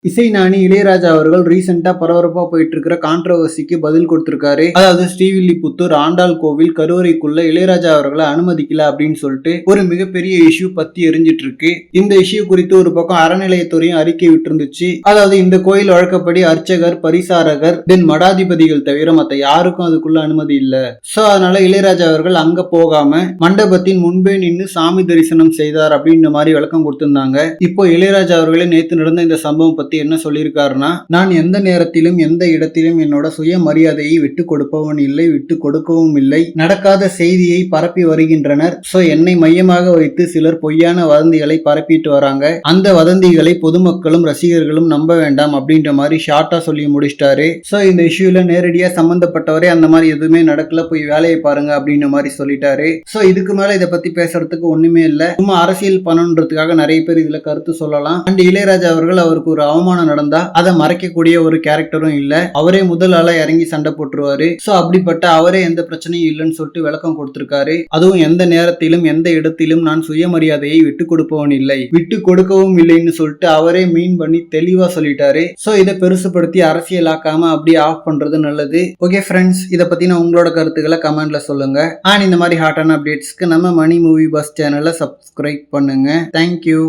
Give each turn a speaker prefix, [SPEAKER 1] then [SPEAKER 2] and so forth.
[SPEAKER 1] இசைஞானி இளையராஜா அவர்கள் ரீசெண்டா பரபரப்பா போயிட்டு இருக்கிற கான்ட்ரோவர்சிக்கு பதில் கொடுத்திருக்காரு. அதாவது ஸ்ரீவில்லிபுத்தூர் ஆண்டாள் கோவில் கருவறைக்குள்ள இளையராஜா அவர்களை அனுமதிக்கல அப்படின்னு சொல்லிட்டு ஒரு மிகப்பெரிய இஷ்யூ பத்தி எரிஞ்சிட்டு இருக்கு. இந்த இஷ்யூ குறித்து ஒரு பக்கம் அறநிலையத்துறையும் அறிக்கை விட்டு இருந்துச்சு. அதாவது இந்த கோயில் வழக்கப்படி அர்ச்சகர், பரிசாரகர், தென் மடாதிபதிகள் தவிர மத்த யாருக்கும் அதுக்குள்ள அனுமதி இல்ல. சோ அதனால இளையராஜா அவர்கள் அங்க போகாம மண்டபத்தின் முன்பே நின்று சாமி தரிசனம் செய்தார் அப்படின்ற மாதிரி விளக்கம் கொடுத்திருந்தாங்க. இப்போ இளையராஜா அவர்களே நேத்து நடந்த இந்த சம்பவம் என்ன சொல்லியிருக்காருன்னா, நான் எந்த நேரத்திலும் எந்த இடத்திலும் என்னோட சுயமரியாதையை விட்டு கொடுப்பவன் இல்லை, விட்டு கொடுக்கவும் இல்லை. நடக்காத செய்தியை பரப்பி வருகின்றனர். சோ என்னை மையமாக வைத்து சிலர் பொய்யான வதந்திகளை பரப்பிட்டு வராங்க. அந்த வதந்திகளை பொதுமக்களும் ரசிகர்களும் நம்ப வேண்டாம் அப்படின்ற மாதிரி ஷார்ட்டா சொல்லி முடிச்சிட்டாரு. சோ இந்த இஷ்யூல நேரடியா சம்பந்தப்பட்டவரே அந்த மாதிரி எதுவுமே நடக்கல, போய் வேலையை பாருங்க அப்படின்ற மாதிரி சொல்லிட்டாரு. சோ இதுக்கு மேல இதை பத்தி பேசுறதுக்கு ஒண்ணுமே இல்ல. சும்மா அரசியல் பண்ணணுன்றதுக்காக நிறைய பேர் இதுல கருத்து சொல்லலாம். அண்ட் இளையராஜா அவர்கள் அவருக்கு ஒரு அவமானம் நடந்தா அதை மறைக்கக்கூடிய ஒரு கேரக்டரும் இல்ல. அவரே முதல் ஆளா இறங்கி சண்டை போட்டுருவாரு. சோ அப்படிப்பட்ட அவரே எந்த பிரச்சனையும் இல்லைன்னு சொல்லிட்டு விளக்கம் கொடுத்திருக்காரு. அதுவும் எந்த நேரத்திலும் எந்த இடத்திலும் நான் சுயமரியாதையை விட்டு கொடுப்பவன் இல்லை, விட்டு கொடுக்கவும் இல்லைன்னு சொல்லிட்டு அவரே மீன் பண்ணி தெளிவா சொல்லிட்டாரு. சோ இதை பெருசுபடுத்தி அரசியலாக்காம அப்படியே ஆஃப் பண்றது நல்லது. ஓகே ஃப்ரெண்ட்ஸ், இதை பத்தின உங்களோட கருத்துக்களை கமெண்ட்ல சொல்லுங்க. இந்த மாதிரி ஹாட்டான அப்டேட்ஸ்க்கு நம்ம மணி மூவி பஸ் சேனலை சப்ஸ்கிரைப் பண்ணுங்க. தேங்க்யூ.